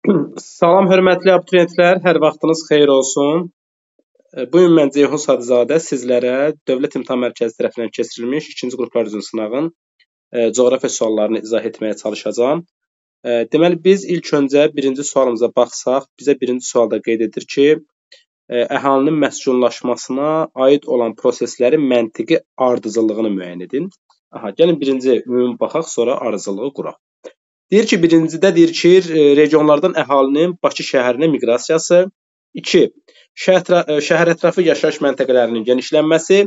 Salam, hörmətli abituriyentlər, hər vaxtınız xeyir olsun. Bu gün mən Ceyhun Sadızadə sizlərə Dövlət İmtahan Mərkəzi tərəfindən keçirilmiş 2-ci qruplar üzrə sınağın coğrafiya suallarını izah etməyə çalışacağam. Deməli, biz ilk öncə birinci sualımıza baxsaq, bizə birinci sualda qeyd edir ki, əhalinin məskunlaşmasına aid olan proseslərin məntiqi ardıcıllığını müəyyən edin. Gəlin birinci ümumi baxaq, sonra ardıcıllığı quraq. Deyir ki, birincidə deyir ki, regionlardan əhalinin Bakı şəhərinə miqrasiyası, 2. Şəhər ətrafı yaşayış məntəqələrinin genişlənməsi,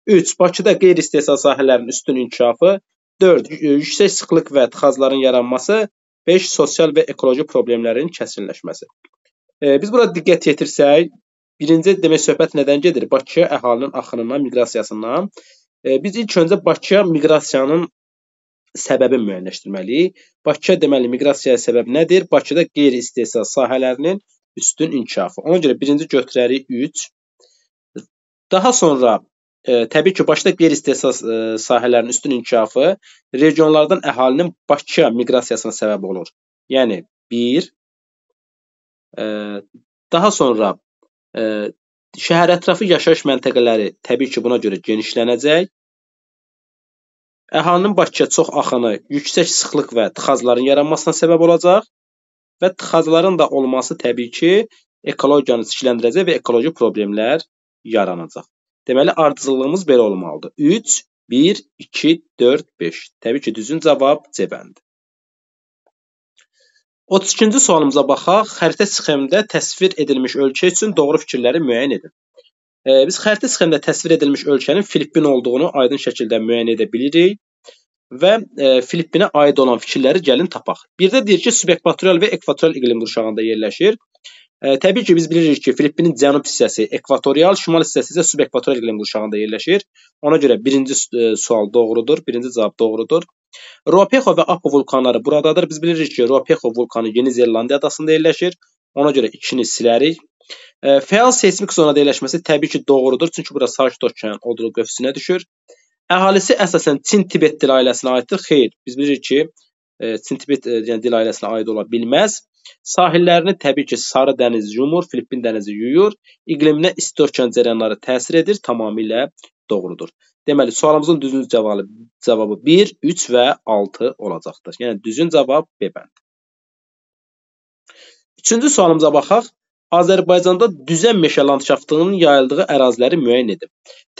3. Bakıda qeyri-istehsal sahələrinin üstün inkişafı, 4. Yüksək sıxlıq və tıxacların yaranması, 5. Sosial və ekoloji problemlərin kəskinləşməsi. Biz burada diqqət yetirsək, birinci demək söhbət nədən gedir? Bakıya əhalinin axınından, miqrasiyasından. Biz ilk öncə Bakıya miqrasiyanın səbəbi müəyyənləşdirməliyik. Bakıya deməli miqrasiyaya səbəb nədir? Bakıda qeyri-istehsal sahələrinin üstün inkişafı. Ona görə birinci götürərik 3. Daha sonra təbii ki, Bakıda qeyri-istehsal sahələrinin üstün inkişafı regionlardan əhalinin Bakıya miqrasiyasına səbəb olur. Yəni 1. Daha sonra şəhər ətrafı yaşayış məntəqələri təbii ki, buna görə genişlənəcək. Əhalinin Bakıya çox axını yüksək sıxlıq və tıxacların yaranmasına səbəb olacaq və tıxacların da olması təbii ki, ekologiyanı çirkləndirəcək və ekoloji problemlər yaranacaq. Deməli, ardıcıllığımız belə olmalıdır. 3, 1, 2, 4, 5. Təbii ki, düzgün cavab C bəndi. 32-ci sualımıza baxaq. Xəritə sxemdə təsvir edilmiş ölkə üçün doğru fikirləri müəyyən edin. Biz xəritə sxemdə təsvir edilmiş ölkənin Filippin olduğunu aydın şəkildə müəyyən edə bilirik və Filippinə aid olan fikirləri gəlin tapaq. Birdə deyir ki, subekvatorial və ekvatorial iqlim qurşağında yerləşir. Təbii ki, biz bilirik ki, Filippinin cənub hissəsi ekvatorial, şimal hissəsi isə subekvatorial iqlim qurşağında yerləşir. Ona görə birinci sual doğrudur, birinci cavab doğrudur. Ruapeho və Apo vulkanları buradadır. Biz bilirik ki, Ruapeho vulkanı Yeni Zelandiya adasında yerləşir. Ona görə ikini silərik. Fəal seismik zonada yerləşməsi təbii ki, doğrudur. Çünki bura Sakit Okeanın olduğu qövsünə düşür. Əhalisi əsasən Çin-Tibet dil ailəsinə aiddir. Xeyr, biz bilirik ki, Çin-Tibet dil ailəsinə aid ola bilməz. Sahillərini təbii ki, Sarı dəniz yumur, Filippin dənizi yuyur. İqliminə isti okean cərəyanları təsir edir, tamamilə doğrudur. Deməli, sualımızın düzgün cavabı 1, 3 və 6 olacaqdır. Yəni, düzgün cavab B bəndi. Üçüncü sualımıza baxaq. Azərbaycanda düzən meşə landşaftının yayıldığı əraziləri müəyyən edin.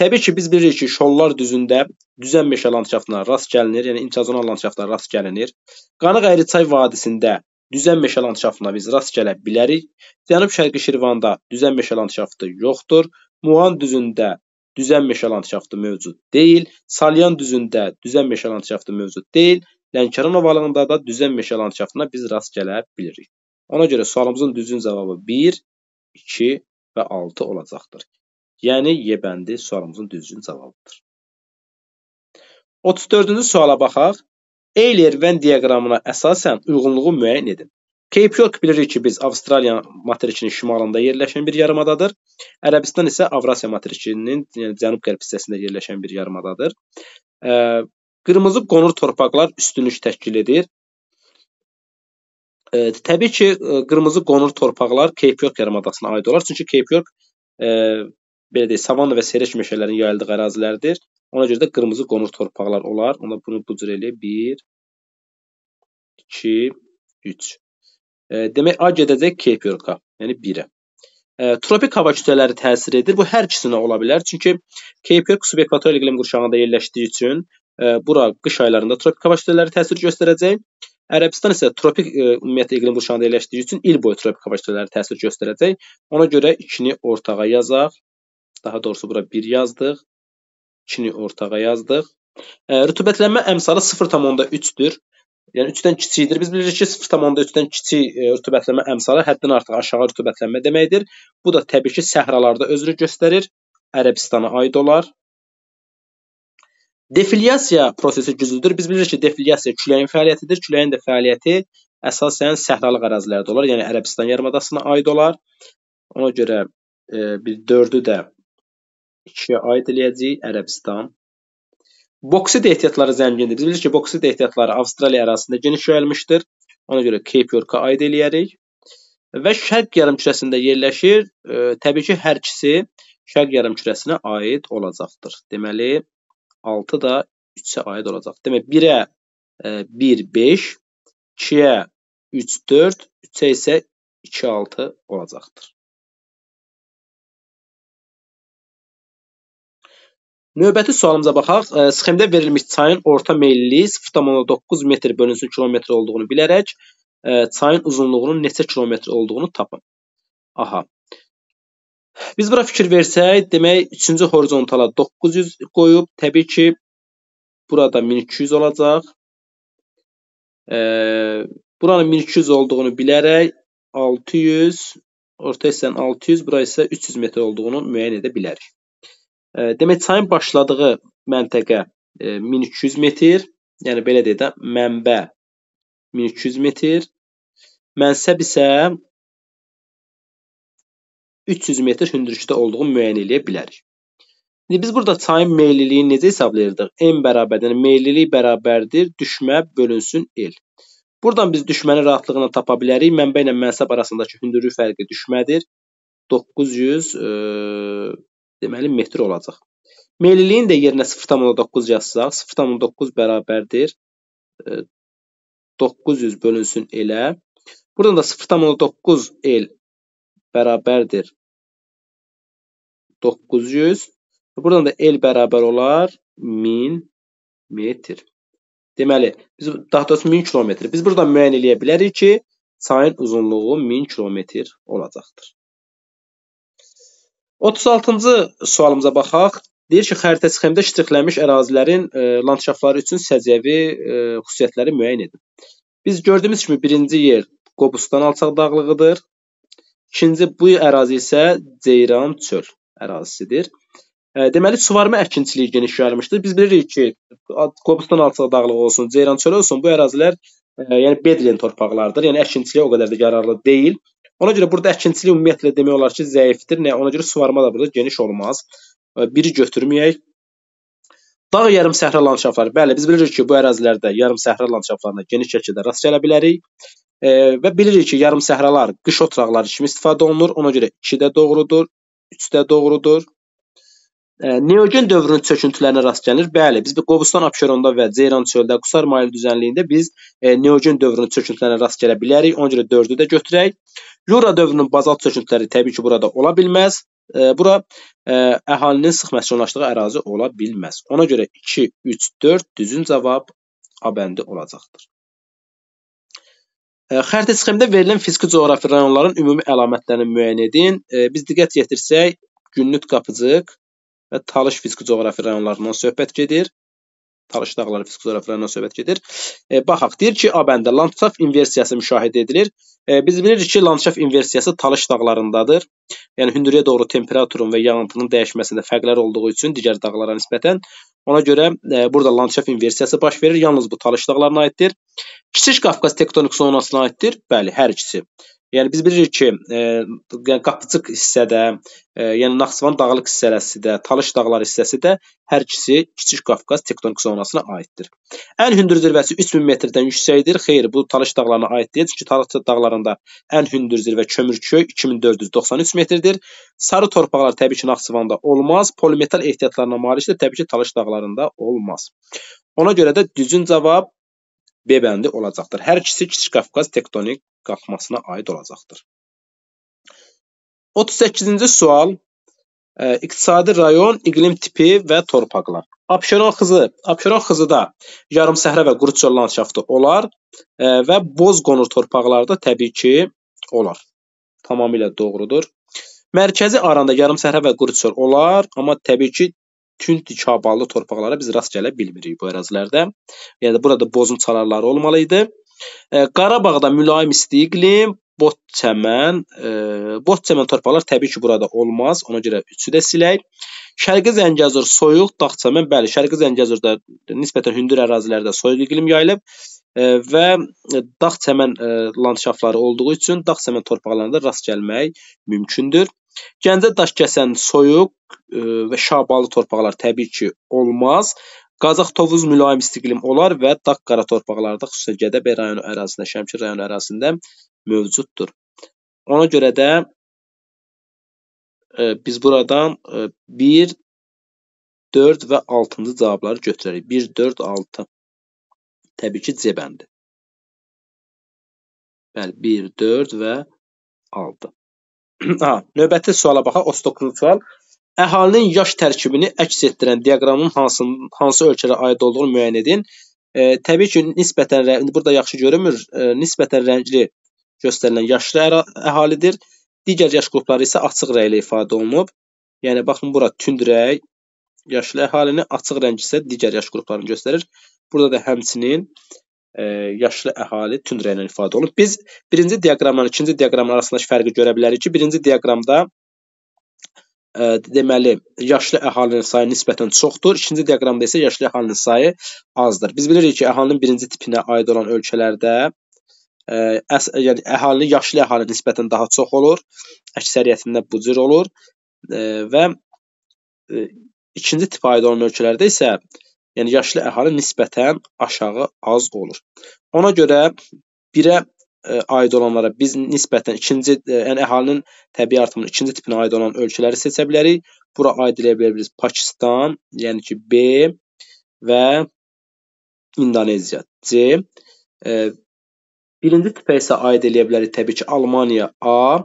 Təbii ki, biz bilirik ki, Şollar düzündə düzən meşə landşaftına rast gəlinir, yəni imtiyazlanan landşaftlara rast gəlinir. Qanıq-Əyriçay vadisində düzən meşə landşaftına biz rast gələ bilərik. Cənub-Şərqi Şirvanda düzən meşə landşaftı yoxdur. Muğan düzündə düzən meşə landşaftı mövcud deyil. Salyan düzündə düzən meşə landşaftı mövcud deyil. Lənkəran ovalığında da düzən meşə landşaftına biz rast gələ bilirik. Ona görə sualımızın düzgün cavabı 1, 2 və 6 olacaqdır. Yəni, Y bəndi sualımızın düzgün cavabıdır. 34-cü suala baxaq. Euler-Venn diaqramına əsasən uyğunluğu müəyyən edin. Cape York bilirik ki, biz Avstraliya materikinin şimalında yerləşən bir yarımadadır. Ərəbistan isə Avrasiya materikinin cənub-qərb hissəsində yerləşən bir yarımadadır. Qırmızı qonur torpaqlar üstünlük təşkil edir. Təbii ki, qırmızı qonur torpaqlar Cape York yarımadasına aid olar. Çünki Cape York belə deyək, savanna və seyrək meşələrin yayıldığı ərazilərdir. Ona görə də qırmızı qonur torpaqlar olar. Ona bunu bu cür eləyək. 1, 2, 3. Demək, A gedəcək Cape York-a, yəni 1-ə. Tropik hava kütlələri təsir edir. Bu hər ikisinə ola bilər. Çünki Cape York subekvatorial iqlim qurşağında yerləşdiyi üçün bura qış aylarında tropik hava kütlələri təsir göstərəcək. Ərəbistan isə tropik ümumiyyətlə iqlim qurşağında yerləşdiyi üçün il boyu tropik hava kütlələri təsir göstərəcək. Ona görə 2-ni ortağa yazaq. Daha doğrusu bura 1 yazdıq. 2-ni ortağa yazdıq. Rütubətlənmə əmsalı 0,3-dür. Yəni 3-dən kiçikdir. Biz bilirik ki, 0,3-dən kiçik rütubətlənmə əmsalı həddən artıq aşağı rütubətlənmə deməkdir. Bu da təbii ki, səhralarda özünü göstərir. Ərəbistana aid olar. Defiliasiya prosesi güclüdür. Biz bilirik ki, defiliasiya küləyin fəaliyyətidir. Küləyin də fəaliyyəti əsasən səhralıq ərazilərdə olar. Yəni, Ərəbistan yarımadasına aid olar. Ona görə biz 4-ü də 2-yə aid eləyəcəyik. Ərəbistan. Boksit ehtiyatları zəngindir. Biz bilirik ki, boksit ehtiyatları Avstraliya ərazisində geniş yayılmışdır. Ona görə Cape York-a aid eləyərik. və şərq yarımkürəsində yerləşir. Təbii ki, hər ikisi şərq yarımkürəsinə aid olacaqdır. Deməli, 6 da 3-ə aid olacaq. Demək, 1-ə 1, 5, 2-ə 3, 4, 3-ə isə 2, 6 olacaqdır. Növbəti sualımıza baxaq. Sxemdə verilmiş çayın orta meylliliyi 0,9 metr bölünsün kilometr olduğunu bilərək çayın uzunluğunun neçə kilometr olduğunu tapın. Aha. Biz bura fikir versək, demək 3-cü horizontala 900 qoyub, təbii ki, burada 1200 olacaq. Buranın 1200 olduğunu bilərək 600, orta hissənin 600, bura isə 300 metr olduğunu müəyyən edə bilərik. Demək, çayın başladığı məntəqə 1200 metr, yəni belə deyək də, mənbə 1200 metr, mənsəb isə 300 metr hündürlükdə olduğunu müəyyən edə bilərik. İndi biz burada çayın meylliliyini necə hesablayırdıq? M bərabərdir, yəni meyillilik bərabərdir düşmə bölünsün L. Buradan biz düşməni rahatlıqla tapa bilərik. Mənbə ilə mənsəb arasındakı hündürlük fərqi düşmədir. 900 deməli metr olacaq. Meylliliyin də yerinə 0,9 yazsaq, 0,9 bərabərdir 900 bölünsün L-ə. Buradan da 0,9 L bərabərdir 900. Buradan da L bərabər olar 1000 metr. Deməli, biz daha doğrusu 1000 kilometr. Biz buradan müəyyən edə bilərik ki, çayın uzunluğu 1000 kilometr olacaqdır. 36-cı sualımıza baxaq. Deyir ki, xəritə sxemdə ştrixlənmiş ərazilərin landşaftları üçün səciyyəvi xüsusiyyətləri müəyyən edin. Biz gördüyümüz kimi birinci yer Qobustan alçaq dağlığıdır. İkinci bu ərazi isə Ceyran çöl ərazisidir. Deməli, suvarma əkinçiliyi geniş yayılmışdır. Biz bilirik ki, Qobustan alçaq dağlığı olsun, Ceyran çölü olsun, bu ərazilər yəni bedlen torpaqlardır. Yəni əkinçiliyə o qədər də yararlı deyil. Ona görə burada əkinçilik ümumiyyətlə demək olar ki, zəifdir. Ona görə suvarma da burada geniş olmaz. Biri götürməyək. Dağ yarım səhra landşaftları. Bəli, biz bilirik ki, bu ərazilərdə yarım səhra landşaftlarına geniş şəkildə rast gələ bilərik. Və bilirik ki, yarım səhralar qış oturaqları kimi istifadə olunur. Ona görə 2-də doğrudur, 3-də doğrudur. Neogen dövrünün çöküntülərinə rast gəlinir. Bəli, biz Qobustan Abşeronda və Ceyran çöldə Qusar mayıl düzənliyində biz Neogen dövrünün çöküntülərinə rast gələ bilərik. Ona görə 4-ü də götürək. Yura dövrünün bazalt çöküntüləri təbii ki, burada ola bilməz. Bura əhalinin sıx məskunlaşdığı ərazi ola bilməz. Ona görə 2, 3, 4 düzün cavab A bəndi olacaqdır. Xəritə sxemdə verilən fiziki coğrafi rayonların ümumi əlamətlərini müəyyən edin. Biz diqqət yetirsək, Günnüt Qapıcıq və Talış fiziki coğrafi rayonlarından söhbət gedir. Talış dağları fiziki coğrafi rayonundan söhbət gedir. Baxaq, deyir ki, A bəndə landşaft inversiyası müşahidə edilir. Biz bilirik ki, landşaft inversiyası Talış dağlarındadır. Yəni, hündürlüyə doğru temperaturun və yağıntının dəyişməsində fərqlər olduğu üçün digər dağlara nisbətən. Ona görə burada landşaft inversiyası baş verir. Yalnız bu Talış dağlarına aiddir. Kiçik Qafqaz tektonik zonasına aiddir. Bəli, hər ikisi. Yəni biz bilirik ki, Qapıcıq hissədə, yəni Naxçıvan dağlıq hissəsi də, Talış dağları hissəsi də hər ikisi Kiçik Qafqaz tektonik zonasına aiddir. Ən hündür zirvəsi 3000 metrdən yüksəkdir. Xeyr, bu Talış dağlarına aid deyil. Çünki Talış dağlarında ən hündür zirvə Kömürköy 2493 metrdir. Sarı torpaqlar təbii ki, Naxçıvanda olmaz. Polimetal ehtiyatlarına malikdir. Təbii ki, Talış dağlarında olmaz. Ona görə də düzün cavab B bəndi olacaqdır. Hər ikisi Kiçik Qafqaz tektonik qalxmasına aid olacaqdır. 38-ci sual. İqtisadi rayon, iqlim tipi və torpaqlar. Abşeron xızıda yarım səhra və quru çöl landşaftı olar və boz qonur torpaqlarda təbii ki olar. Tamamilə doğrudur. Mərkəzi aranda yarım səhra və quru çöl olar, amma təbii ki tünd dikaballı torpaqlara biz rast gələ bilmirik bu ərazilərdə. Yəni burada bozun çalarları olmalı idi. Qarabağda mülayim isti iqlim, bot çəmən torpaqlar təbii ki burada olmaz. Ona görə 3-ü də silək. Şərqi Zəngəzur soyuq, dağ çəmən. Bəli, Şərqi Zəngəzurda nisbətən hündür ərazilərdə soyuq iqlim yayılıb və dağ çəmən landşaftları olduğu üçün dağ çəmən torpaqlarında rast gəlmək mümkündür. Gəncə Daşkəsən soyuq və şabalı torpaqlar təbii ki olmaz. Qazax Tovuz mülayim isti iqlim olar və dağ qara torpaqlarda xüsusən Gədəbəy rayonu ərazisində, Şəmkir rayonu ərazisində mövcuddur. Ona görə də biz buradan 1, 4 və 6-cı cavabları götürərik. 1, 4, 6. Təbii ki, C bəndi. Bəli, 1, 4 və 6. Növbəti suala baxaq. 39-cu sual. Əhalinin yaş tərkibini əks etdirən diaqramın hansı ölkələrə aid olduğunu müəyyən edin. Təbii ki, nisbətən burada yaxşı görünmür. Nisbətən rəngli göstərilən yaşlı əhalidir. Digər yaş qrupları isə açıq rənglə ifadə olunub. Yəni baxın bura tünd rəng yaşlı əhalini, açıq rəng isə digər yaş qruplarını göstərir. Burada da həmçinin yaşlı əhali tünd rənglə ifadə olunub. Biz birinci diaqramla ikinci diaqramın arasındakı fərqi görə bilərik ki, birinci diaqramda deməli yaşlı əhalinin sayı nisbətən çoxdur. İkinci diaqramda isə yaşlı əhalinin sayı azdır. Biz bilirik ki, əhalinin birinci tipinə aid olan ölkələrdə yəni əhalinin yaşlı əhali nisbətən daha çox olur. Əksəriyyətində bu cür olur və ikinci tipə aid olan ölkələrdə isə yəni yaşlı əhali nisbətən aşağı az olur. Ona görə birə aid olanlara biz nisbətən yəni əhalinin təbii artımının ikinci tipinə aid olan ölkələri seçə bilərik. Bura aid edə bilərik Pakistan, yəni ki B və İndoneziya C. Birinci tipə isə aid edə bilərik təbii ki Almaniya A,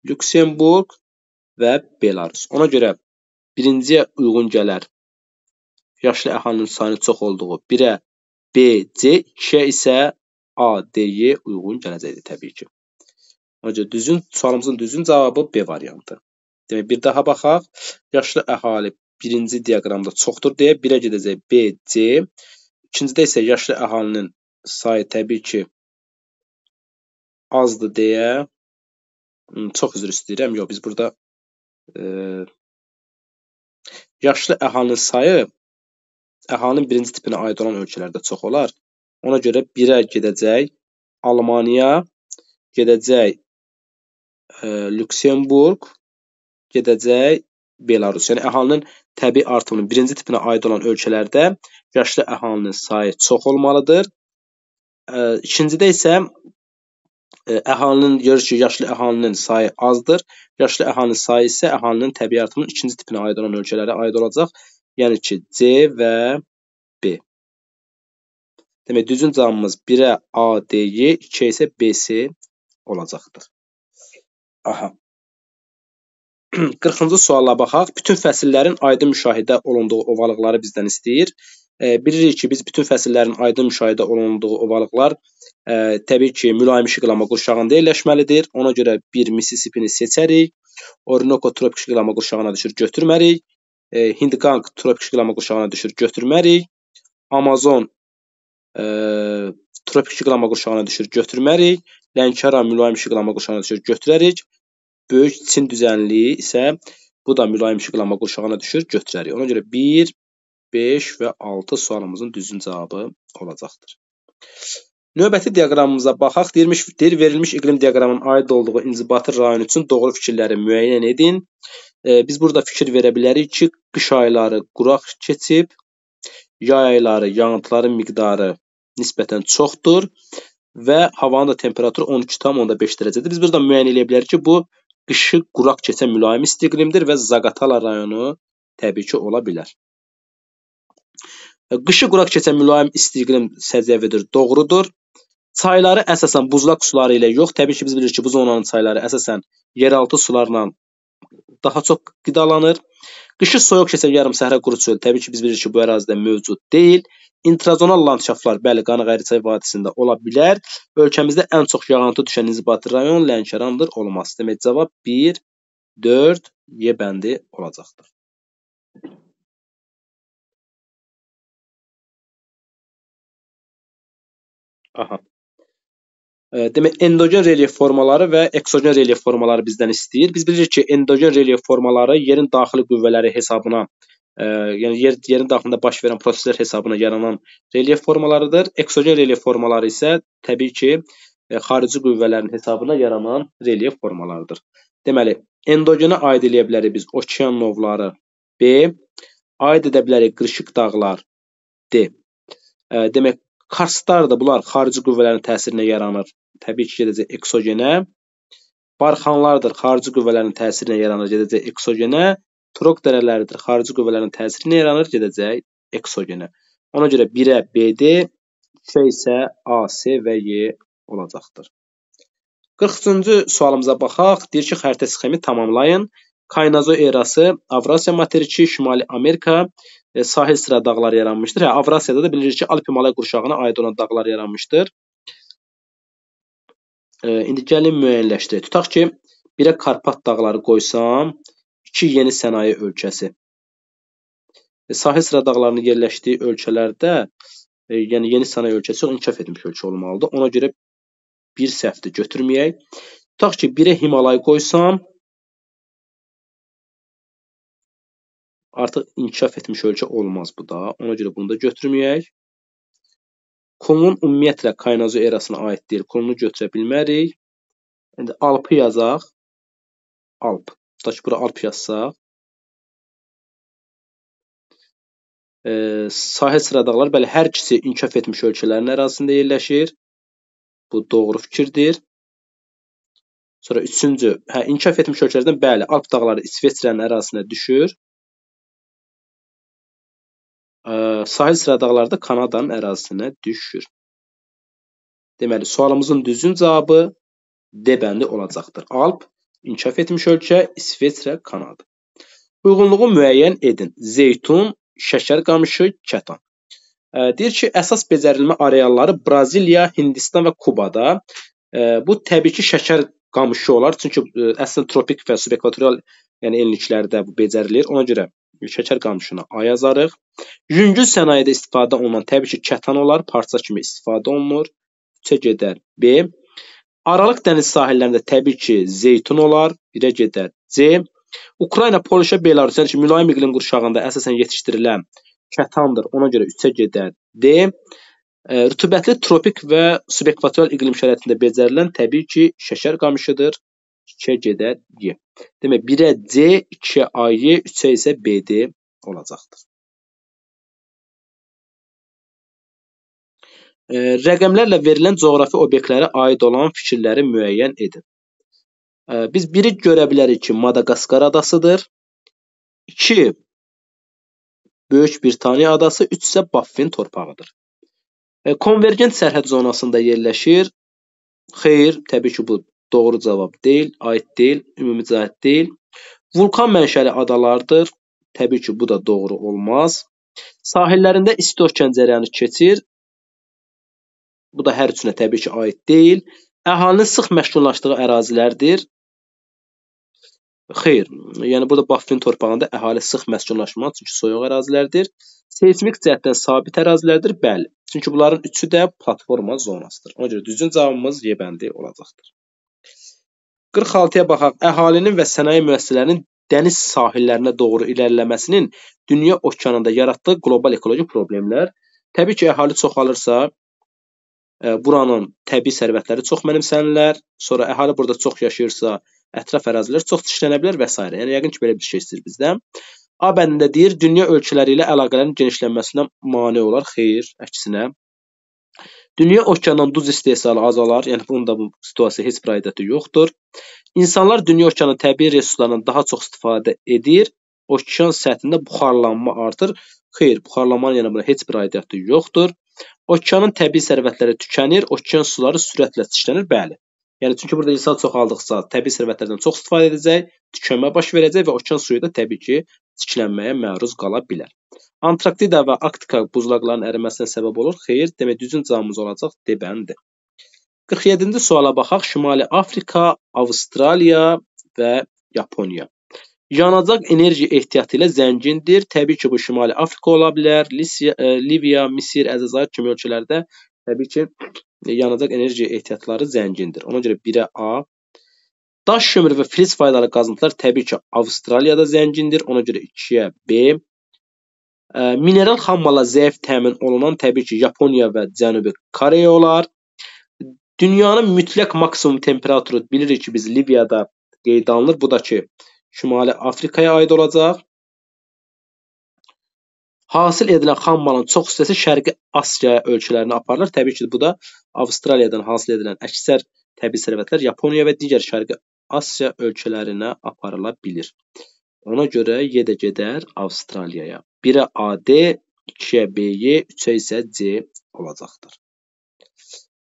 Lüksemburq və Belarus. Ona görə birinciyə uyğun gələr yaşlı əhalinin sayının çox olduğu 1-ə B, C, 2-yə isə A, D-yə uyğun gələcəkdir təbii ki. Ona görə sualımızın düzgün cavabı B variantı. Demək, bir daha baxaq. Yaşlı əhali birinci diaqramda çoxdur deyə 1-ə gedəcək B, C. İkincidə isə yaşlı əhalinin sayı təbii ki azdır deyə çox üzr istəyirəm. Yox, biz burada yaşlı əhalinin sayı əhalinin birinci tipinə aid olan ölkələrdə çox olar. Ona görə 1-ə gedəcək Almaniya, gedəcək Lüksemburq, gedəcək Belarus. Yəni əhalinin təbii artımının birinci tipinə aid olan ölkələrdə yaşlı əhalinin sayı çox olmalıdır. İkincidə isə əhalinin görür ki, yaşlı əhalinin sayı azdır. Yaşlı əhalinin sayı isə əhalinin təbii artımının ikinci tipinə aid olan ölkələrə aid olacaq. Yəni ki, C və B. Demək, düzgün cavabımız 1-ə A, D-Y, 2-ə isə B-C olacaqdır. Aha. 40-cı suala baxaq. Bütün fəsillərin aydın müşahidə olunduğu ovalıqları bizdən istəyir. Bilirik ki, biz bütün fəsillərin aydın müşahidə olunduğu ovalıqlar təbii ki, mülayim işıqlama qurşağında yerləşməlidir. Ona görə bir Mississippi-ni seçərik. Orinoco tropik işıqlama qurşağına düşür, götürmərik. Hindqang tropik işıqlama qurşağına düşür, götürmərik. Amazon tropik işıqlama qurşağına düşür, götürmərik. Lənkəran mülayim işıqlama qurşağına düşür, götürərik. Böyük Çin düzənliyi isə bu da mülayim işıqlama qurşağına düşür, götürərik. Ona görə 1, 5 və 6 sualımızın düzgün cavabı olacaqdır. Növbəti diaqramımıza baxaq. Deyir, verilmiş iqlim diaqramının aid olduğu inzibati rayon üçün doğru fikirləri müəyyən edin. Biz burada fikir verə bilərik ki, qış ayları quraq keçib, yay ayları yağıntıların miqdarı nisbətən çoxdur və havanın da temperaturu 12,5 dərəcədir. Biz burada müəyyən edə bilərik ki, bu qışı quraq keçən mülayim isti iqlimdir və Zaqatala rayonu təbii ki ola bilər. Qışı quraq keçən mülayim isti iqlim səciyyəvidir, doğrudur. Çayları əsasən buzlaq suları ilə yox. Təbii ki, biz bilirik ki, bu zonanın çayları əsasən yeraltı sularla daha çox qidalanır. Qışı soyuq keçən yarımsəhra quru çöl, təbii ki, biz bilirik ki, bu ərazidə mövcud deyil. İntrazonal landşaftlar, bəli, Qanı-Qayırçay vadisində ola bilər. Ölkəmizdə ən çox yağıntı düşən inzibati rayon Lənkərandır, olmaz. Demək, cavab 1, 4, Y bəndi olacaqdır. Aha. Demək, endogen relyef formaları və eksogen relyef formaları bizdən istəyir. Biz bilirik ki, endogen relyef formaları yerin daxili qüvvələri hesabına, yəni yerin daxilində baş verən proseslər hesabına yaranan relyef formalarıdır. Eksogen relyef formaları isə təbii ki, xarici qüvvələrin hesabına yaranan relyef formalarıdır. Deməli, endogenə aid edə bilərik biz okean novları B, aid edə bilərik qırışıq dağlar D. Demək, karstlar da bunlar xarici qüvvələrin təsirinə yaranır. Təbii ki, gedəcək eksogenə. Barxanlardır, xarici qüvvələrin təsiri ilə yaranır, gedəcək eksogenə. Turok dərələridir, xarici qüvvələrin təsiri ilə yaranır, gedəcək eksogenə. Ona görə 1-ə BD, 3-ə isə A, C və Y olacaqdır. 43-cü sualımıza baxaq. Deyir ki, xəritə sxemi tamamlayın. Kaynazo erası, Avrasiya materiki, Şimali Amerika, sahil sıra dağlar yaranmışdır. Avrasiyada da bilirik ki, Alp-Himalay qurşağına aid olan dağlar yaranmışdır. İndi gəlin müəyyənləşdirək. Tutaq ki, 1-ə Karpat dağları qoysam, 2 yeni sənaye ölkəsi. Sahil sıra dağlarının yerləşdiyi ölkələrdə, yəni yeni sənaye ölkəsi inkişaf etmiş ölkə olmalıdır. Ona görə bir səhvdir, götürməyək. Tutaq ki, 1-ə Himalay qoysam, artıq inkişaf etmiş ölkə olmaz bu da. Ona görə bunu da götürməyək. Konun ümumiyyətlə Kaynazo erasına aid deyil. Konunu götürə bilmərik. İndi Alpı yazaq. Alp. Tutaq ki, bura Alp yazsaq. Sahil sıra dağlar, bəli, hər ikisi inkişaf etmiş ölkələrin ərazisində yerləşir. Bu doğru fikirdir. Sonra üçüncü, inkişaf etmiş ölkələrdən, bəli, Alp dağları İsveçrənin ərazisinə düşür. Sahil sıra dağları da Kanadanın ərazisinə düşür. Deməli, sualımızın düzgün cavabı D bəndi olacaqdır. Alp, inkişaf etmiş ölkə, İsveçrə, Kanada. Uyğunluğu müəyyən edin. Zeytun, şəkər qamışı, kətan. Deyir ki, əsas becərilmə arealları Braziliya, Hindistan və Kubada. Bu, təbii ki, şəkər qamışı olar. Çünki əslində tropik və subekvatorial enliklərdə bu becərilir. Ona görə şəkər qamışına A yazarıq. Yüngül sənayedə istifadə olunan təbii ki, kətan olar, parça kimi istifadə olunur. 3-ə gedər B. Aralıq dəniz sahillərində təbii ki, zeytun olar. 1-ə gedər C. Ukrayna, Polşa, Belarus, yəni ki, mülayim iqlim qurşağında əsasən yetişdirilən kətandır. Ona görə 3-ə gedər D. Rütubətli tropik və subekvatorial iqlim şəraitində becərilən təbii ki, şəkər qamışıdır. 2-ə gedər Y. Demək, 1-ə C, 2-ə AY, 3-ə isə BD olacaqdır. Rəqəmlərlə verilən coğrafi obyektlərə aid olan fikirləri müəyyən edin. Biz biri görə bilərik ki, Madagaskar adasıdır. 2, Böyük Britaniya adası, 3 isə Baffin torpağıdır. Konvergent sərhəd zonasında yerləşir. Xeyr, təbii ki, bu doğru cavab deyil, aid deyil, ümumi cəhət deyil. Vulkan mənşəli adalardır. Təbii ki, bu da doğru olmaz. Sahillərində isti okean cərəyanı keçir. Bu da hər üçünə təbii ki, aid deyil. Əhalinin sıx məşğullaşdığı ərazilərdir. Xeyr, yəni burada Baffin torpağında əhali sıx məskunlaşmaz, çünki soyuq ərazilərdir. Seysmik cəhətdən sabit ərazilərdir, bəli. Çünki bunların üçü də platforma zonasıdır. Ona görə düzgün cavabımız Y bəndi olacaqdır. 46-ya baxaq. Əhalinin və sənaye müəssisələrinin dəniz sahillərinə doğru irəliləməsinin dünya okeanında yaratdığı qlobal ekoloji problemlər. Təbii ki, əhali çoxalırsa, buranın təbii sərvətləri çox mənimsənirlər. Sonra əhali burada çox yaşayırsa, ətraf ərazilər çox çirklənə bilər və s. Yəni, yəqin ki, belə bir şey istəyir bizdən. A bəndində deyir, dünya ölkələri ilə əlaqələrin genişlənməsinə mane olar. Xeyr, əksinə. Dünya okeandan duz istehsalı azalar. Yəni, bunun da bu situasiya heç bir aidiyyəti yoxdur. İnsanlar dünya okeanın təbii resurslarından daha çox istifadə edir. Okean səthində buxarlanma artır. Xeyr, buxarlanmanın yəni buna heç bir aidiyyəti yoxdur. Okeanın təbii sərvətləri tükənir, okean suları sürətlə çirklənir, bəli. Yəni, çünki burada insan çoxaldıqca təbii sərvətlərdən çox istifadə edəcək, tükənmə baş verəcək və okean suyu da təbii ki, çirklənməyə məruz qala bilər. Antarktida və Arktika buzlaqların əriməsinə səbəb olur. Xeyr, demək, düzgün cavabımız olacaq D bəndi. 47-ci suala baxaq. Şimali Afrika, Avstraliya və Yaponiya. Yanacaq enerji ehtiyatı ilə zəngindir. Təbii ki, bu Şimali Afrika ola bilər. Liviya, Misir, Əzəzair kimi ölkələrdə təbii ki, yanacaq enerji ehtiyatları zəngindir. Ona görə 1-ə A. Daş kömürü və filiz faydalı qazıntılar təbii ki, Avstraliyada zəngindir. Ona görə 2-yə B. Mineral xammala zəif təmin olunan təbii ki, Yaponiya və Cənubi Koreya olar. Dünyanın mütləq maksimum temperaturu bilirik ki, biz Liviyada qeyd alınır. Bu da ki, Şimali Afrikaya aid olacaq. Hasil edilən xammalın çox hissəsi Şərqi Asiya ölkələrinə aparılır. Təbii ki, bu da Avstraliyadan hasil edilən əksər təbii sərvətlər Yaponiya və digər Şərqi Asiya ölkələrinə aparıla bilir. Ona görə Y də gedər Avstraliyaya. 1-ə AD, 2-yə BY, 3-ə isə C olacaqdır.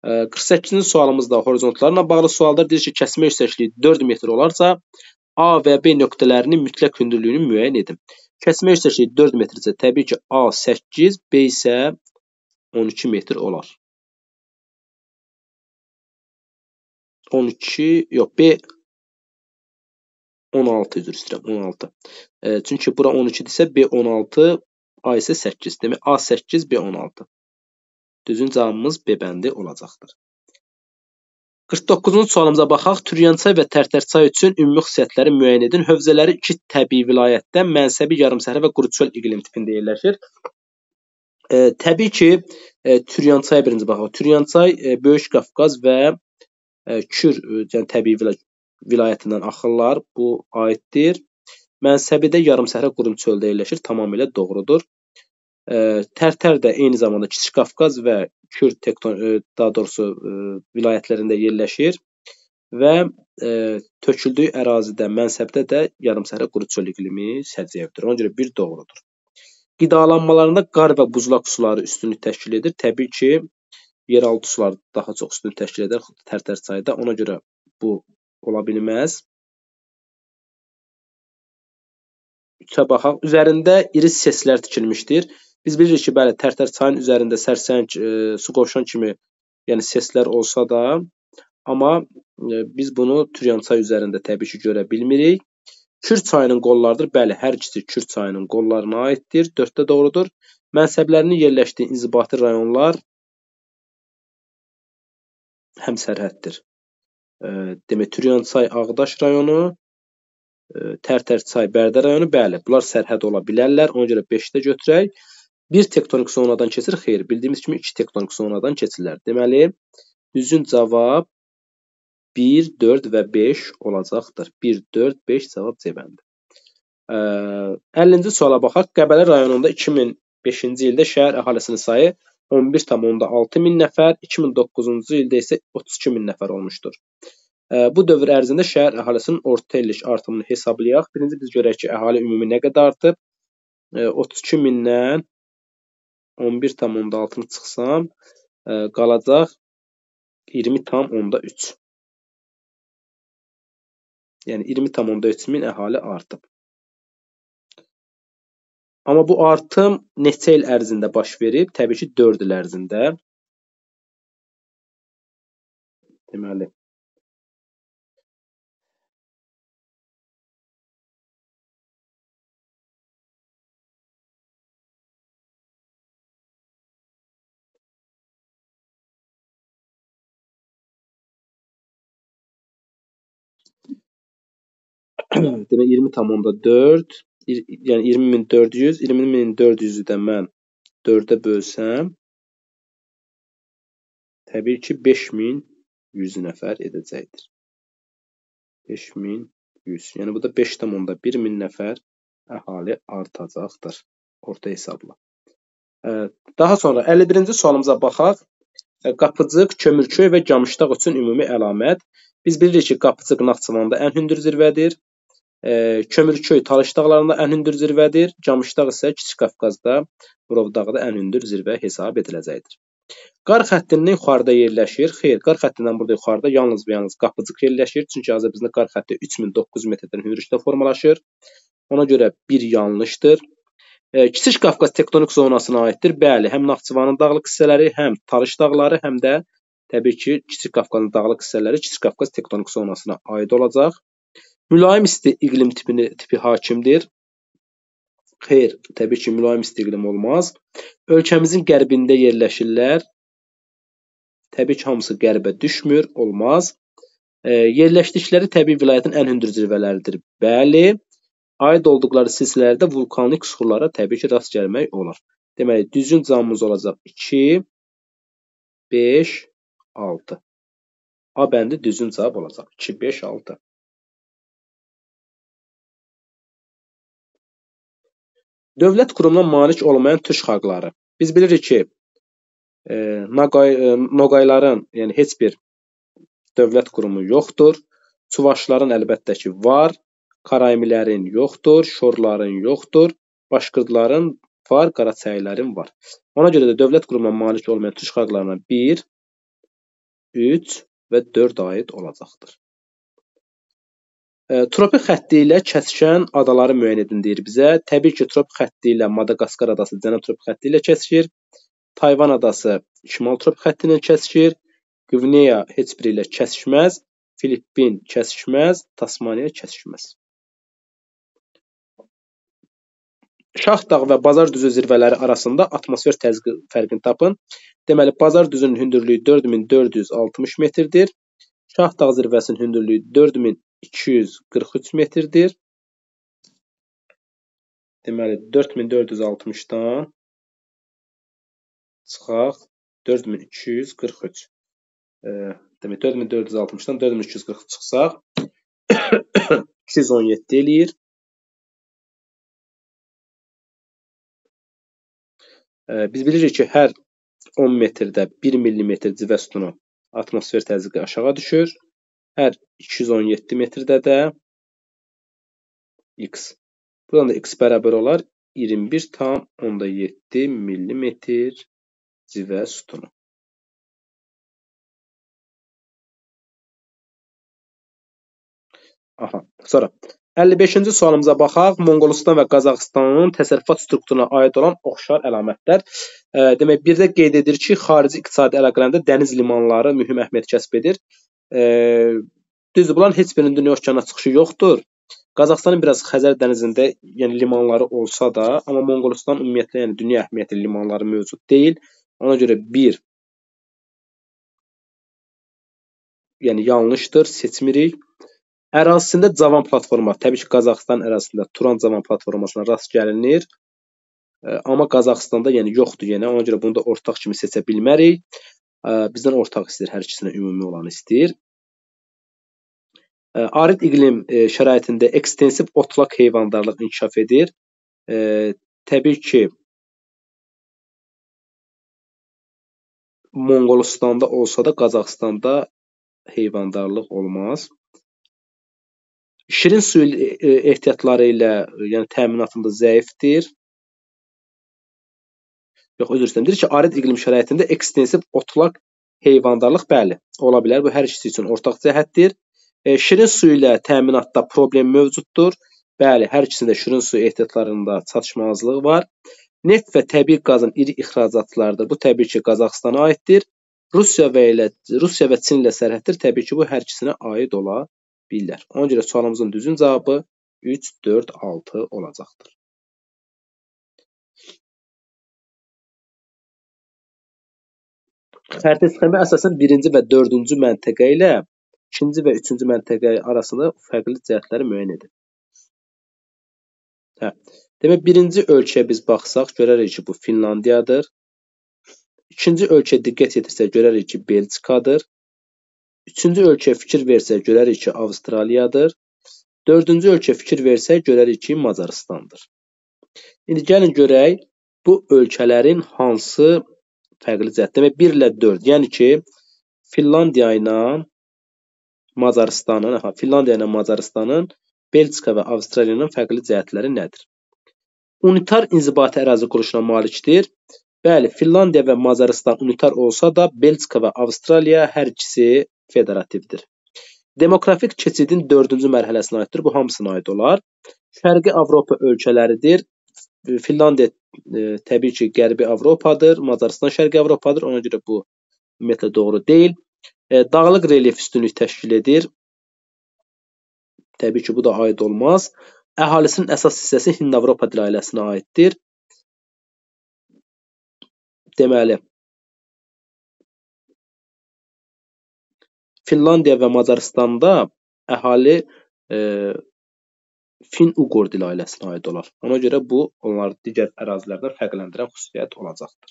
48-ci sualımız da horizontlarla bağlı sualdır. Deyir ki, kəsmə yüksəkliyi 4 metr olarsa, A və B nöqtələrinin mütləq hündürlüyünü müəyyən edin. Kəsmə yüksəkliyi 4 metrsə, təbii ki, A 8, B isə 12 metr olar. 12, yox, B 16, üzr istəyirəm, 16. Çünki bura 12-dirsə, B 16, A isə 8. Demək, A 8, B 16. Düzgün cavabımız B bəndi olacaqdır. 49-cu sualımıza baxaq. Türyançay və Tərtərçay üçün ümumi xüsusiyyətləri müəyyən edin. Hövzələri iki təbii vilayətdə mənsəbi yarımsəhra və quru-çöl iqlim tipində yerləşir. Təbii ki, Türyançaya birinci baxaq. Türyançay Böyük Qafqaz və Kür, yəni təbii vilayətindən axırlar bu aiddir. Mənsəbidə yarımsəhra quru-çöldə yerləşir. Tamamilə doğrudur. Tərtər də eyni zamanda Kiçik Qafqaz və Kür daha doğrusu vilayətlərində yerləşir və töküldüyü ərazidə, mənsəbdə də yarımsəhra quru-çöl iqlimi səciyyəvidir. Ona görə bir doğrudur. Qidalanmalarında qar və buzlaq suları üstünlük təşkil edir. Təbii ki, yeraltı sular daha çox üstünlük təşkil edir Tərtərçayda. Ona görə bu ola bilməz. 3-ə baxaq. Üzərində iri seslər tikilmişdir. Biz bilirik ki, bəli, Tərtərçayın üzərində sərsəng, su qovşan kimi yəni seslər olsa da, amma biz bunu Türyançay üzərində təbii ki, görə bilmirik. Kür çayının qollarıdır. Bəli, hər ikisi Kür çayının qollarına aiddir. 4-də doğrudur. Mənsəblərinin yerləşdiyi inzibati rayonlar həmsərhəddir. Demək, Türyançay Ağdaş rayonu, Tərtərçay Bərdə rayonu, bəli, bunlar sərhəd ola bilərlər. Ona görə 5-də götürək. Bir tektonik zonadan keçir, xeyr. Bildiyimiz kimi 2 tektonik zonadan keçirlər. Deməli, düzgün cavab 1, 4 və 5 olacaqdır. 1, 4, 5 cavab C bəndi. 50-ci suala baxaq. Qəbələ rayonunda 2005-ci ildə şəhər əhalisinin sayı 11,6 min nəfər, 2009-cu ildə isə 32 min nəfər olmuşdur. Bu dövr ərzində şəhər əhalisinin orta illik artımını hesablayaq. Birinci biz görək ki, əhali ümumi nə qədər artıb? 32 mindən 11,6-nı çıxsam, qalacaq 20,3. Yəni 20,3 min əhali artıb. Amma bu artım neçə il ərzində baş verib? Təbii ki, 4 il ərzində. Deməli, demək 20,4, yəni 20.400, 20.400-ü də mən 4-ə bölsəm, təbii ki, 5.100 nəfər edəcəkdir. 5.100, yəni bu da 5,1 min nəfər əhali artacaqdır orta hesabla. Daha sonra 51-ci sualımıza baxaq. Qapıcıq, Kömürköy və Camışdağ üçün ümumi əlamət. Biz bilirik ki, Qapıcıq Naxçıvanda ən hündür zirvədir. Kömürköy Talış dağlarında ən hündür zirvədir. Camışdağ isə Kiçik Qafqazda Murov dağı da ən hündür zirvə hesab ediləcəkdir. Qar xəttindən yuxarıda yerləşir. Xeyr, qar xəttindən burada yuxarıda yalnız və yalnız Qapıcıq yerləşir. Çünki Azərbaycanda qar xətti 3900 metrdən hündürlükdə formalaşır. Ona görə bir yanlışdır. Kiçik Qafqaz tektonik zonasına aiddir. Bəli, həm Naxçıvanın dağlıq hissələri, həm Talış dağları, həm də təbii ki, Kiçik Qafqazın dağlıq hissələri Kiçik Qafqaz tektonik zonasına aid olacaq. Mülayim isti iqlim tipi hakimdir. Xeyr, təbii ki, mülayim isti iqlim olmaz. Ölkəmizin qərbində yerləşirlər. Təbii ki, hamısı qərbə düşmür, olmaz. Yerləşdikləri təbii vilayətin ən hündür zirvələridir. Bəli. Aid olduqları silsilələrdə vulkanik suxurlara təbii ki, rast gəlmək olar. Deməli, düzgün cavabımız olacaq 2, 5, 6. A bəndi düzgün cavab olacaq. 2, 5, 6. Dövlət qurumuna malik olmayan türk xalqları. Biz bilirik ki, Noqayların, yəni heç bir dövlət qurumu yoxdur. Çuvaşların əlbəttə ki var, Karayimilərin yoxdur, Şorların yoxdur, Başqırdların var, Qaraçaylıların var. Ona görə də dövlət qurumuna malik olmayan türk xalqlarına 1, 3 və 4 aid olacaqdır. Tropik xətti ilə kəsişən adaları müəyyən edin deyir bizə. Təbii ki, tropik xətti ilə Madaqaskar adası cənub tropik xətti ilə kəsişir. Tayvan adası şimal tropik xətti ilə kəsişir. Qvineya heç biri ilə kəsişməz. Filippin kəsişməz. Tasmaniya kəsişməz. Şahdağ və Bazar düzü zirvələri arasında atmosfer təzyiqi fərqini tapın. Deməli, Bazar düzünün hündürlüyü 4460 metrdir. Şahdağ zirvəsinin hündürlüyü 4243 metrdir. Deməli, 4460-dan çıxaq 4243. Demək, 4460-dan 4243 çıxsaq 217 eləyir. Biz bilirik ki, hər 10 metrdə 1 mm civə sütunu atmosfer təzyiqi aşağı düşür. Hər 217 metrdə də x. Buradan da x bərabər olar 21,7 mm civə sütunu. Sonra 55-ci sualımıza baxaq. Monqolistan və Qazaxıstanın təsərrüfat strukturuna aid olan oxşar əlamətlər. Demək, bir də qeyd edir ki, xarici iqtisadi əlaqələrində dəniz limanları mühüm əhəmiyyət kəsb edir. Düzdür, bunların heç birinin dünya okeanına çıxışı yoxdur. Qazaxıstanın biraz Xəzər dənizində limanları olsa da, amma Monqolistan ümumiyyətlə dünya əhəmiyyətli limanları mövcud deyil. Ona görə 1 yanlışdır, seçmirik. Ərazisində cavan platforma, təbii ki, Qazaxıstan ərazisində Turan cavan platformasına rast gəlinir. Amma Qazaxıstanda yoxdur yenə. Ona görə bunu da ortaq kimi seçə bilmərik. Bizdən ortaq istəyir, hər ikisinə ümumi olanı istəyir. Arid iqlim şəraitində ekstensiv otlaq heyvandarlıq inkişaf edir. Təbii ki, Monqolistanda olsa da Qazaxıstanda heyvandarlıq olmaz. Şirin su ehtiyatları ilə təminatında zəifdir. Yox, üzr istəyirəm. Deyir ki, arid iqlim şəraitində ekstensiv otlaq heyvandarlıq bəli, ola bilər. Bu hər ikisi üçün ortaq cəhətdir. Şirin su ilə təminatda problem mövcuddur. Bəli, hər ikisində şirin su ehtiyatlarında çatışmazlıq var. Neft və təbii qazın iri ixracatçılarıdır. Bu təbii ki, Qazaxıstana aiddir. Rusiya və Çin ilə sərhəddir. Təbii ki, bu hər ikisinə aid ola bilər. Ona görə sualımızın düzgün cavabı 3, 4, 6 olacaqdır. Xəritə sxemi əsasən 1-ci və 4-cü məntəqə ilə 2-ci və 3-cü məntəqə arasında fərqli cəhətləri müəyyən edir. Demək, 1-ci ölkəyə biz baxsaq, görərik ki, bu Finlandiyadır. 2-ci ölkəyə diqqət yetirsək, görərik ki, Belçikadır. 3-cü ölkəyə fikir versək, görərik ki, Avstraliyadır. 4-cü ölkəyə fikir versək, görərik ki, Macaristandır. İndi gəlin görək, bu ölkələrin hansı fərqli cəhət. Demək, 1 ilə 4, yəni ki, Finlandiya ilə Macaristanın, Belçika və Avstraliyanın fərqli cəhətləri nədir? Unitar inzibati ərazi quruluşuna malikdir. Bəli, Finlandiya və Macaristan unitar olsa da, Belçika və Avstraliya hər ikisi federativdir. Demografik keçidin 4-cü mərhələsinə aiddir. Bu hamısına aid olar. Şərqi Avropa ölkələridir. Finlandiya təbii ki, Qərbi Avropadır. Macaristan Şərqi Avropadır. Ona görə bu ümumiyyətlə doğru deyil. Dağlıq relyef üstünlük təşkil edir. Təbii ki, bu da aid olmaz. Əhalisinin əsas hissəsi Hind-Avropa dil ailəsinə aiddir. Deməli, Finlandiya və Macaristanda əhali Fin-Uqor dil ailəsinə aid olar. Ona görə bu, onları digər ərazilərdən fərqləndirən xüsusiyyət olacaqdır.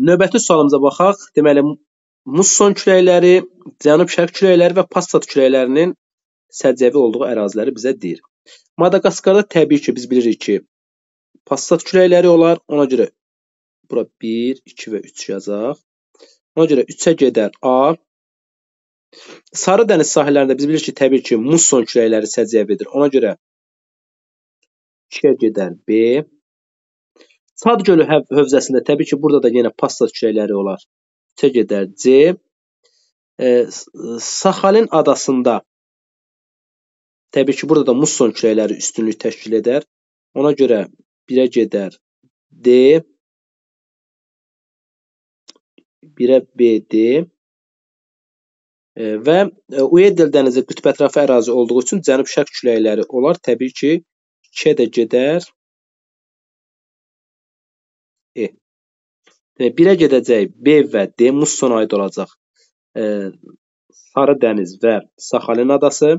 Növbəti sualımıza baxaq. Deməli, musson küləkləri, cənub-şərq küləkləri və passat küləklərinin səciyyəvi olduğu əraziləri bizə deyir. Madaqaskarda təbii ki, biz bilirik ki, passat küləkləri olar. Ona görə bura 1, 2 və 3 yazaq. Ona görə 3-ə gedər A. Sarı dəniz sahillərində biz bilirik ki, təbii ki, musson küləkləri səciyyəvi edir. Ona görə 2-yə gedər B. Çad gölü hövzəsində təbii ki, burada da yenə Passat küləkləri olar. 3-ə gedər C. Saxalin adasında təbii ki, burada da musson küləkləri üstünlük təşkil edər. Ona görə 1-ə gedər D. 1-ə B, D. Və Uedel dənizi qütb ətrafı ərazi olduğu üçün cənub-şərq küləkləri olar. Təbii ki, 2-yə də gedər E. 1-ə gedəcək B və D mussona aid olacaq. Sarı dəniz və Saxalin adası.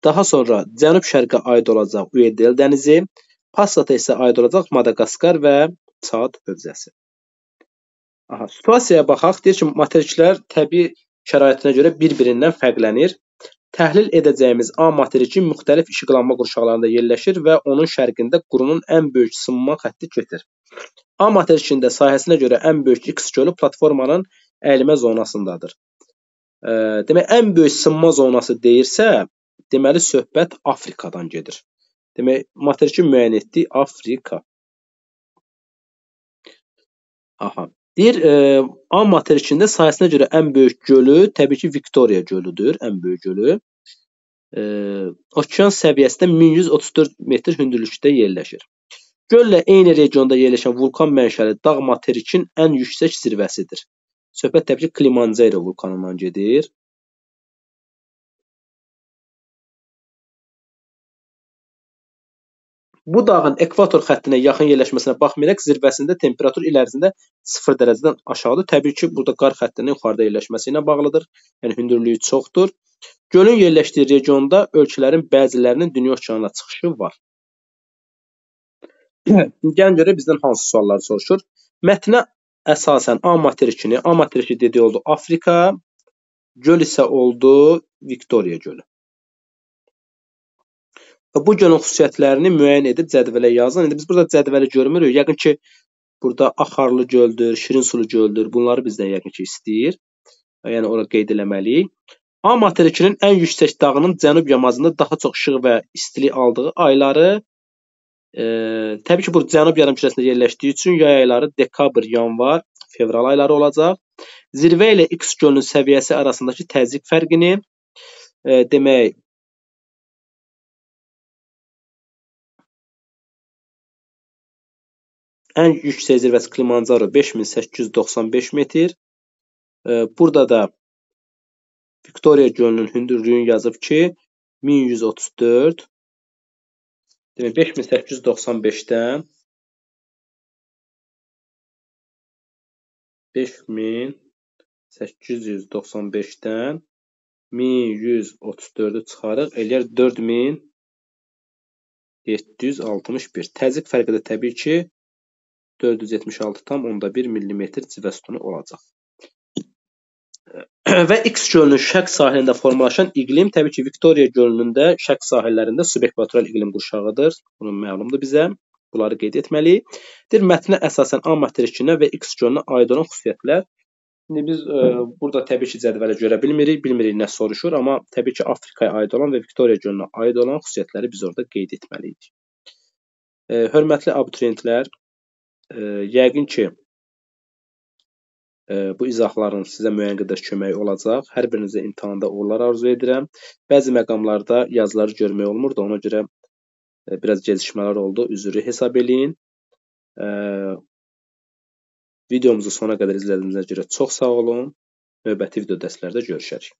Daha sonra cənub-şərqə aid olacaq Uedel dənizi. Passata isə aid olacaq Madagaskar və Çad hövzəsi. Situasiyaya baxaq. Deyir ki, materiklər təbii şəraitinə görə bir-birindən fərqlənir. Təhlil edəcəyimiz A materiki müxtəlif işıqlanma qurşaqlarında yerləşir və onun şərqində qurunun ən böyük sınma xətti keçir. A materikində sahəsinə görə ən böyük X gölü platformanın əyilmə zonasındadır. Demək, ən böyük sınma zonası deyirsə, deməli söhbət Afrikadan gedir. Demək, materiki müəyyən etdik Afrika. Deyir, A materikində sahəsinə görə ən böyük gölü təbii ki, Viktoriya gölüdür, ən böyük gölü. Okean səviyyəsində 1134 metr hündürlükdə yerləşir. Göllə eyni regionda yerləşən vulkan mənşəli dağ materikin ən yüksək zirvəsidir. Söhbət təbii ki, Kilimanjaro vulkanından gedir. Bu dağın ekvator xəttinə yaxın yerləşməsinə baxmayaraq zirvəsində temperatur il ərzində 0 dərəcədən aşağıdır. Təbii ki, burada qar xəttinin yuxarıda yerləşməsi ilə bağlıdır. Yəni hündürlüyü çoxdur. Gölün yerləşdiyi regionda ölkələrin bəzilərinin dünya okeanına çıxışı var. Gəlin görək bizdən hansı suallar soruşur. Mətnə əsasən A materiki dediyi oldu Afrika, göl isə oldu Viktoriya gölü. Bu gölün xüsusiyyətlərini müəyyən edib cədvələ yazın. İndi biz burada cədvəli görmürük. Yəqin ki, burada Axarlı göldür, Şirinsulu göldür. Bunları bizdən yəqin ki, istəyir. Yəni, ora qeyd eləməliyik. A materikinin ən yüksək dağının cənub yamacında daha çox işıq və istilik aldığı ayları, təbii ki, bu cənub yarımkürəsində yerləşdiyi üçün yay ayları dekabr, yanvar, fevral ayları olacaq. Zirvə ilə X gölünün səviyyəsi arasındakı təzyiq fərqini, demək, ən yüksək zirvəsi Kilimanjaro 5895 metr. Burada da Viktoriya gölünün hündürlüyünü yazıb ki, 1134. Demək, 5895-dən 5895-dən 1134-ü çıxarıq, eləyər 4761. Təzyiq fərqi də təbii ki, 476,1 mm civə sütunu olacaq. Və X gölünün şərq sahilində formalaşan iqlim, təbii ki, Viktoriya gölünün də şərq sahillərində subekvatorial iqlim qurşağıdır. Bunun məlumdur bizə. Bunları qeyd etməliyik. Deyir, mətnə əsasən A materikinə və X gölünə aid olan xüsusiyyətlər. İndi biz burada təbii ki, cədvələ görə bilmirik nə soruşur, amma təbii ki, Afrikaya aid olan və Viktoriya gölünə aid olan xüsusiyyətləri biz orada qeyd etməliyik. Hörmətli abituriyentlər, yəqin ki, bu izahların sizə müəyyən qədər köməyi olacaq. Hər birinizə imtahanda uğurlar arzu edirəm. Bəzi məqamlarda yazıları görmək olmurdu, ona görə biraz gecikmələr oldu. Üzrü hesab eləyin. Videomuzu sona qədər izlədiyinizə görə çox sağ olun. Növbəti video dərslərdə görüşərik.